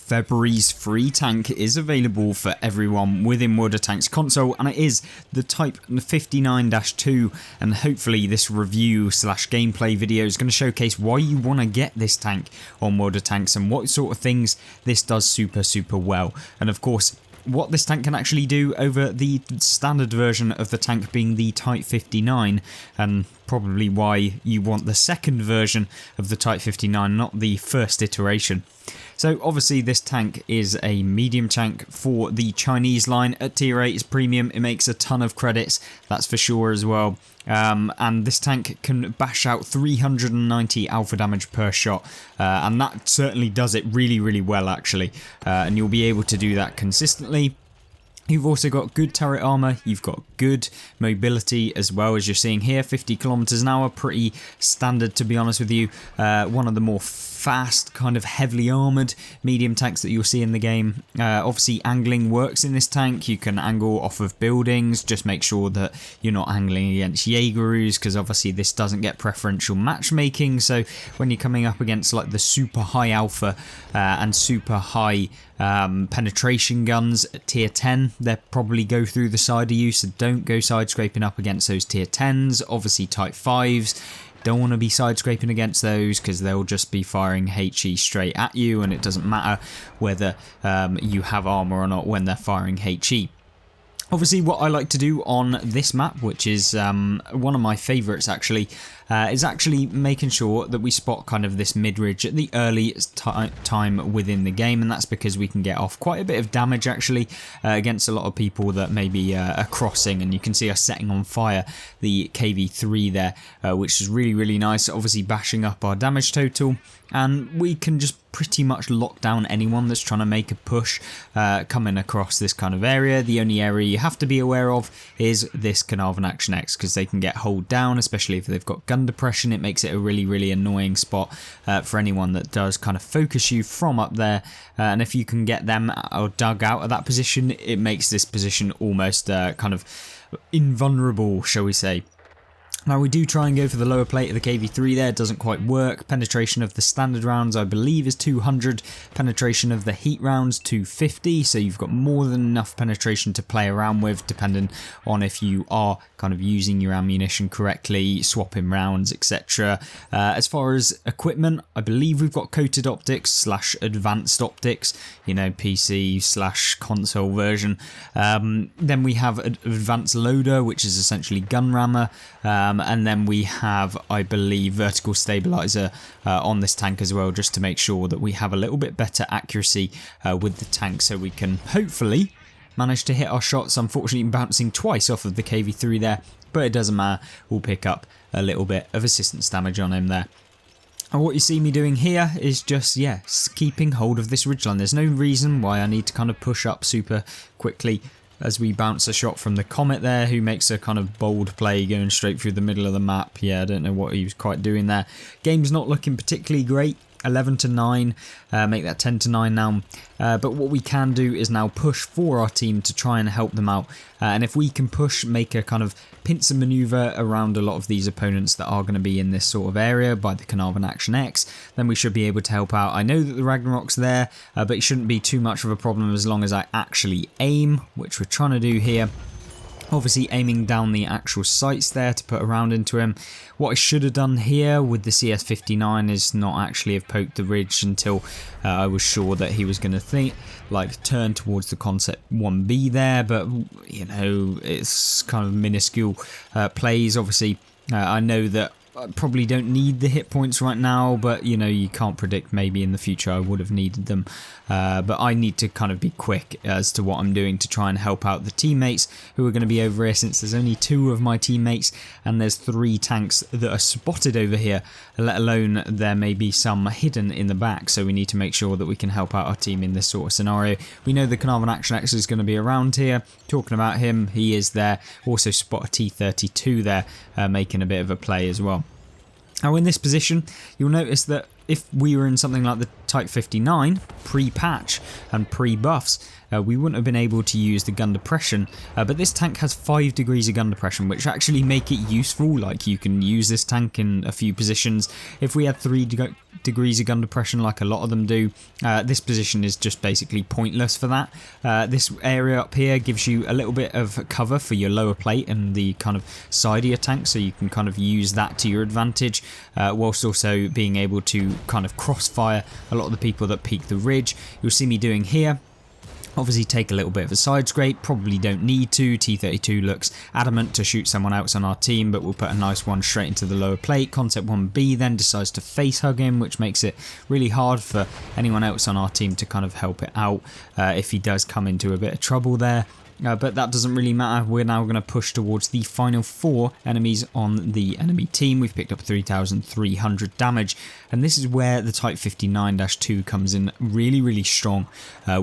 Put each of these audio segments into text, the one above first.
February's free tank is available for everyone within World of Tanks console, and it is the Type 59-2, and hopefully this review slash gameplay video is going to showcase why you want to get this tank on World of Tanks and what sort of things this does super well, and of course what this tank can actually do over the standard version of the tank being the Type 59, and probably why you want the second version of the Type 59, not the first iteration. So obviously this tank is a medium tank for the Chinese line. At tier 8 it's premium, it makes a ton of credits, that's for sure as well. And this tank can bash out 390 alpha damage per shot, and that certainly does it really well actually, and you'll be able to do that consistently. You've also got good turret armor, you've got good mobility as well, as you're seeing here, 50 kilometers an hour, pretty standard to be honest with you. One of the more fast, kind of heavily armoured medium tanks that you'll see in the game. Obviously angling works in this tank, you can angle off of buildings, just make sure that you're not angling against Jaegeroos, because obviously this doesn't get preferential matchmaking, so when you're coming up against like the super high alpha and super high penetration guns at tier 10, they'll probably go through the side of you, so don't go side scraping up against those tier 10s. Obviously Type 5s, don't want to be side scraping against those because they'll just be firing HE straight at you, and it doesn't matter whether you have armor or not when they're firing HE. Obviously what I like to do on this map, which is one of my favourites actually, is actually making sure that we spot kind of this mid-ridge at the earliest time within the game, and that's because we can get off quite a bit of damage actually against a lot of people that maybe are crossing, and you can see us setting on fire the KV-3 there, which is really nice, obviously bashing up our damage total, and we can just pretty much lock down anyone that's trying to make a push coming across this kind of area. The only area you have to be aware of is this Carnarvon Action X, because they can get hold down, especially if they've got gun depression. It makes it a really annoying spot for anyone that does kind of focus you from up there, and if you can get them or dug out of that position, it makes this position almost kind of invulnerable, shall we say. Now we do try and go for the lower plate of the KV-3 there, it doesn't quite work. Penetration of the standard rounds I believe is 200, penetration of the heat rounds 250, so you've got more than enough penetration to play around with depending on if you are kind of using your ammunition correctly, swapping rounds, etc. As far as equipment, I believe we've got coated optics slash advanced optics, you know, PC slash console version. Then we have advanced loader, which is essentially gun rammer. And then we have, I believe, vertical stabilizer on this tank as well, just to make sure that we have a little bit better accuracy with the tank, so we can hopefully manage to hit our shots. Unfortunately bouncing twice off of the KV-3 there, but it doesn't matter, we'll pick up a little bit of assistance damage on him there. And what you see me doing here is just, yeah, keeping hold of this ridgeline. There's no reason why I need to kind of push up super quickly as we bounce a shot from the Comet there, who makes a kind of bold play going straight through the middle of the map. Yeah, I don't know what he was quite doing there. Game's not looking particularly great. 11-9, make that 10-9 now, but what we can do is now push for our team to try and help them out, and if we can push, make a kind of pincer maneuver around a lot of these opponents that are going to be in this sort of area by the Carnarvon Action X, then we should be able to help out. I know that the Ragnarok's there, but it shouldn't be too much of a problem as long as I actually aim, which we're trying to do here. Obviously aiming down the actual sights there to put a round into him. What I should have done here with the CS59 is not actually have poked the ridge until I was sure that he was going to turn towards the Concept 1B there, but you know, it's kind of minuscule plays. Obviously I know that I probably don't need the hit points right now, but you know, you can't predict, maybe in the future I would have needed them, but I need to kind of be quick as to what I'm doing to try and help out the teammates who are going to be over here, since there's only 2 of my teammates and there's 3 tanks that are spotted over here, let alone there may be some hidden in the back, so we need to make sure that we can help out our team in this sort of scenario. We know the Carnarvon Action X is going to be around here. Talking about him, he is there. Also spot a T32 there, making a bit of a play as well. Now in this position, you'll notice that if we were in something like the Type 59 pre-patch and pre-buffs, we wouldn't have been able to use the gun depression, but this tank has 5 degrees of gun depression, which actually make it useful. Like, you can use this tank in a few positions. If we had 3 degrees of gun depression like a lot of them do, this position is just basically pointless for that. This area up here gives you a little bit of cover for your lower plate and the kind of side of your tank, so you can kind of use that to your advantage, whilst also being able to kind of crossfire a lot of the people that peek the ridge. You'll see me doing here. Obviously take a little bit of a side scrape, probably don't need to. T32 looks adamant to shoot someone else on our team, but we'll put a nice one straight into the lower plate. Concept 1B then decides to face hug him, which makes it really hard for anyone else on our team to kind of help it out if he does come into a bit of trouble there. But that doesn't really matter. We're now going to push towards the final 4 enemies on the enemy team. We've picked up 3,300 damage, and this is where the Type 59-2 comes in really strong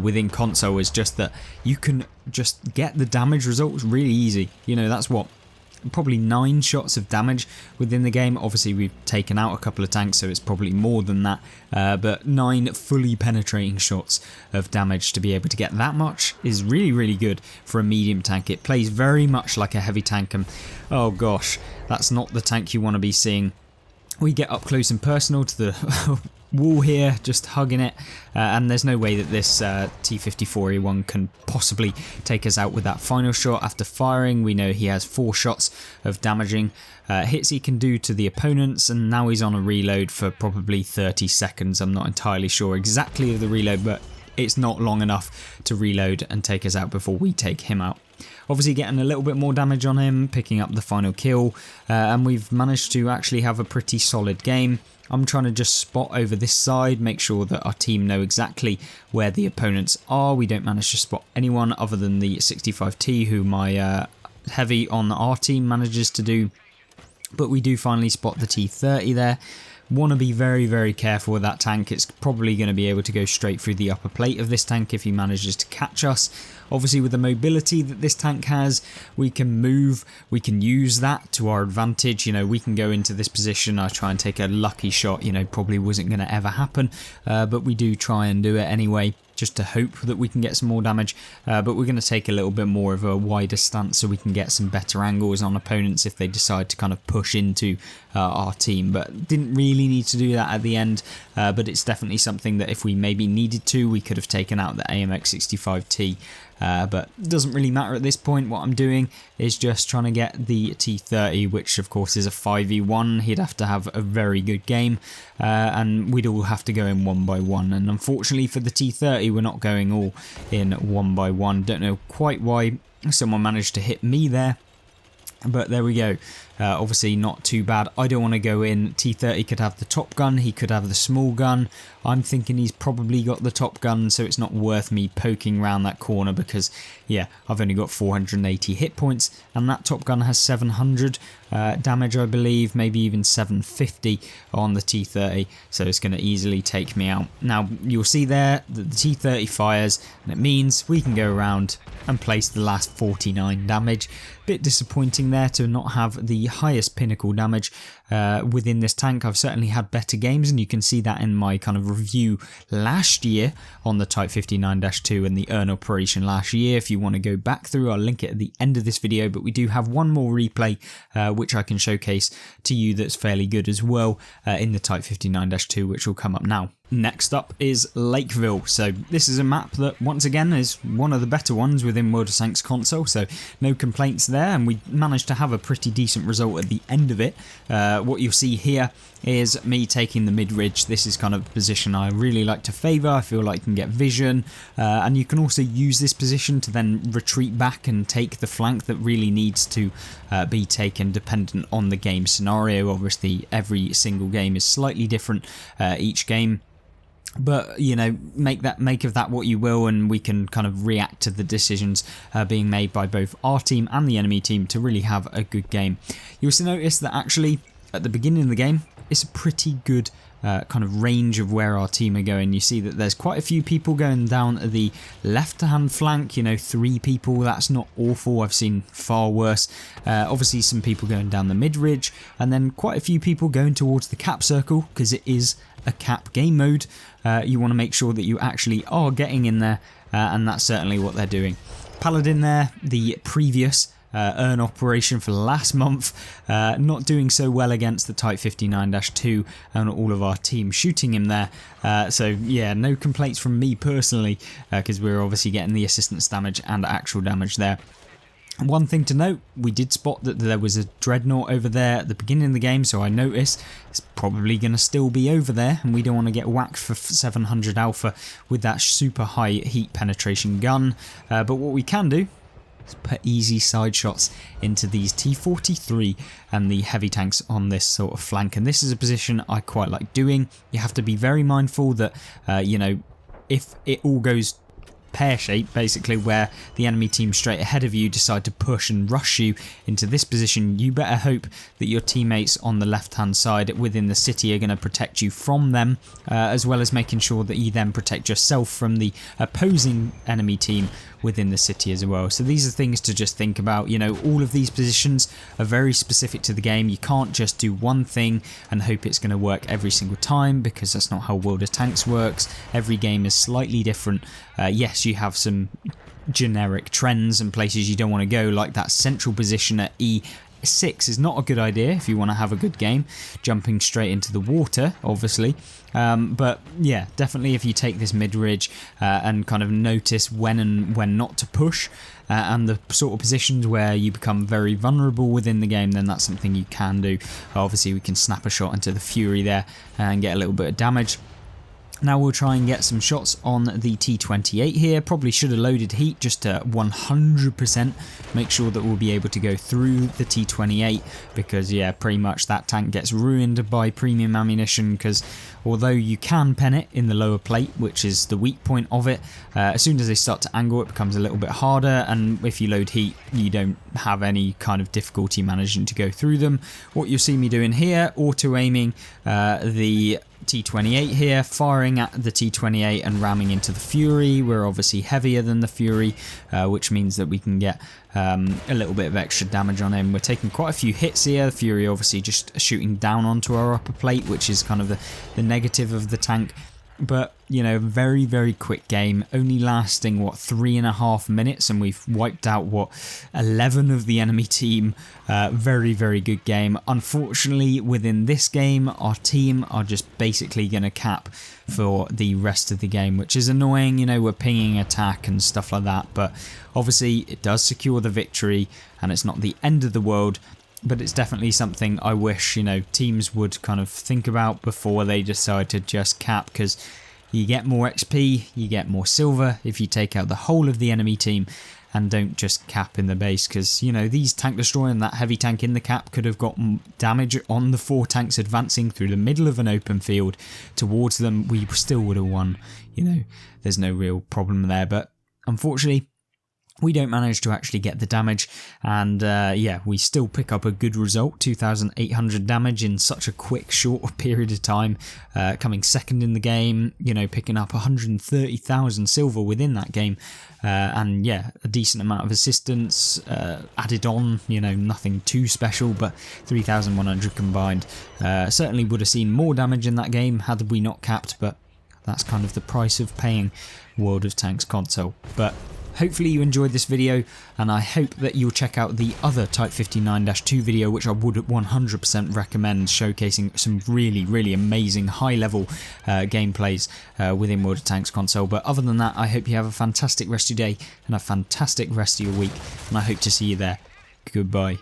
within console. Is just that you can just get the damage results really easy. You know, that's what, probably 9 shots of damage within the game. Obviously we've taken out a couple of tanks, so it's probably more than that, but 9 fully penetrating shots of damage to be able to get that much is really good for a medium tank. It plays very much like a heavy tank, and oh gosh, that's not the tank you want to be seeing. We get up close and personal to the wall here, just hugging it, and there's no way that this T54A1 can possibly take us out with that final shot. After firing, we know he has 4 shots of damaging hits he can do to the opponents, and now he's on a reload for probably 30 seconds. I'm not entirely sure exactly of the reload, but it's not long enough to reload and take us out before we take him out. Obviously getting a little bit more damage on him, picking up the final kill, and we've managed to actually have a pretty solid game. I'm trying to just spot over this side, make sure that our team know exactly where the opponents are. We don't manage to spot anyone other than the 65T, who my heavy on our team manages to do, but we do finally spot the T30 there. Want to be very careful with that tank. It's probably going to be able to go straight through the upper plate of this tank if he manages to catch us. Obviously with the mobility that this tank has, we can move, we can use that to our advantage. You know, we can go into this position, I try and take a lucky shot, you know, probably wasn't going to ever happen, but we do try and do it anyway, just to hope that we can get some more damage, but we're going to take a little bit more of a wider stance so we can get some better angles on opponents if they decide to kind of push into our team. But didn't really need to do that at the end, but it's definitely something that if we maybe needed to, we could have taken out the AMX65T. But it doesn't really matter at this point. What I'm doing is just trying to get the T30, which of course is a 5v1. He'd have to have a very good game, and we'd all have to go in 1 by 1. And unfortunately for the T30, we're not going all in 1 by 1. Don't know quite why someone managed to hit me there, but there we go. Obviously not too bad. I don't want to go in. T30 could have the top gun, he could have the small gun. I'm thinking he's probably got the top gun, so it's not worth me poking around that corner because, yeah, I've only got 480 hit points, and that top gun has 700 damage, I believe, maybe even 750 on the T30, so it's going to easily take me out. Now, you'll see there that the T30 fires, and it means we can go around and place the last 49 damage. Bit disappointing there to not have the highest pinnacle damage within this tank. I've certainly had better games, and you can see that in my kind of review last year on the Type 59-2 and the Earn operation last year. If you want to go back through, I'll link it at the end of this video, but we do have one more replay which I can showcase to you that's fairly good as well in the Type 59-2, which will come up now. Next up is Lakeville. So this is a map that once again is one of the better ones within World of Tanks console, so no complaints there, and we managed to have a pretty decent result at the end of it. What you'll see here is me taking the mid-ridge. This is kind of a position I really like to favour. I feel like you can get vision, and you can also use this position to then retreat back and take the flank that really needs to be taken dependent on the game scenario. Obviously every single game is slightly different each game, but you know, make of that what you will, and we can kind of react to the decisions being made by both our team and the enemy team to really have a good game. You also notice that actually at the beginning of the game it's a pretty good kind of range of where our team are going. You see that there's quite a few people going down the left hand flank, you know, 3 people, that's not awful. I've seen far worse. Obviously some people going down the mid ridge, and then quite a few people going towards the cap circle because it is a cap game mode, you want to make sure that you actually are getting in there, and that's certainly what they're doing. Paladin there, the previous earn operation for last month, not doing so well against the Type 59-2 and all of our team shooting him there. So yeah, no complaints from me personally, because we're obviously getting the assistance damage and actual damage there. One thing to note, we did spot that there was a dreadnought over there at the beginning of the game, so I noticed it's probably going to still be over there, and we don't want to get whacked for 700 alpha with that super high heat penetration gun. But what we can do is put easy side shots into these T-43 and the heavy tanks on this sort of flank, and this is a position I quite like doing. You have to be very mindful that, you know, if it all goes pear-shaped, basically, where the enemy team straight ahead of you decide to push and rush you into this position, you better hope that your teammates on the left-hand side within the city are going to protect you from them, as well as making sure that you then protect yourself from the opposing enemy team within the city as well. So these are things to just think about. You know, all of these positions are very specific to the game. You can't just do one thing and hope it's going to work every single time, because that's not how World of Tanks works. Every game is slightly different. Yes, you have some generic trends and places you don't want to go, like that central position at E6 is not a good idea if you want to have a good game, jumping straight into the water, obviously. But yeah, definitely if you take this mid-ridge and kind of notice when and when not to push, and the sort of positions where you become very vulnerable within the game, then that's something you can do. Obviously we can snap a shot into the Fury there and get a little bit of damage. Now we'll try and get some shots on the T28 here. Probably should have loaded heat just to 100%. Make sure that we'll be able to go through the T28, because yeah, pretty much that tank gets ruined by premium ammunition, because although you can pen it in the lower plate, which is the weak point of it, as soon as they start to angle it becomes a little bit harder, and if you load heat you don't have any kind of difficulty managing to go through them. What you'll see me doing here, auto aiming the T28 here, firing at the T28 and ramming into the Fury. We're obviously heavier than the Fury, which means that we can get a little bit of extra damage on him. We're taking quite a few hits here. The Fury obviously just shooting down onto our upper plate, which is kind of the negative of the tank. But, you know, very, very quick game, only lasting, what, 3.5 minutes, and we've wiped out, what, 11 of the enemy team. Very, very good game. Unfortunately, within this game, our team are just basically going to cap for the rest of the game, which is annoying. You know, we're pinging attack and stuff like that, but obviously it does secure the victory, and it's not the end of the world. But it's definitely something I wish, you know, teams would kind of think about before they decide to just cap, because you get more XP, you get more silver if you take out the whole of the enemy team and don't just cap in the base, because, you know, these tank destroyer and that heavy tank in the cap could have got damage on the 4 tanks advancing through the middle of an open field towards them. We still would have won, you know, there's no real problem there, but unfortunately we don't manage to actually get the damage, and yeah, we still pick up a good result, 2,800 damage in such a quick, short period of time, coming second in the game, you know, picking up 130,000 silver within that game, and yeah, a decent amount of assistance added on, you know, nothing too special, but 3,100 combined. Certainly would have seen more damage in that game had we not capped, but that's kind of the price of paying World of Tanks console. But hopefully you enjoyed this video, and I hope that you'll check out the other Type 59-2 video, which I would 100% recommend, showcasing some really, really amazing high-level gameplays within World of Tanks console. But other than that, I hope you have a fantastic rest of your day and a fantastic rest of your week, and I hope to see you there. Goodbye.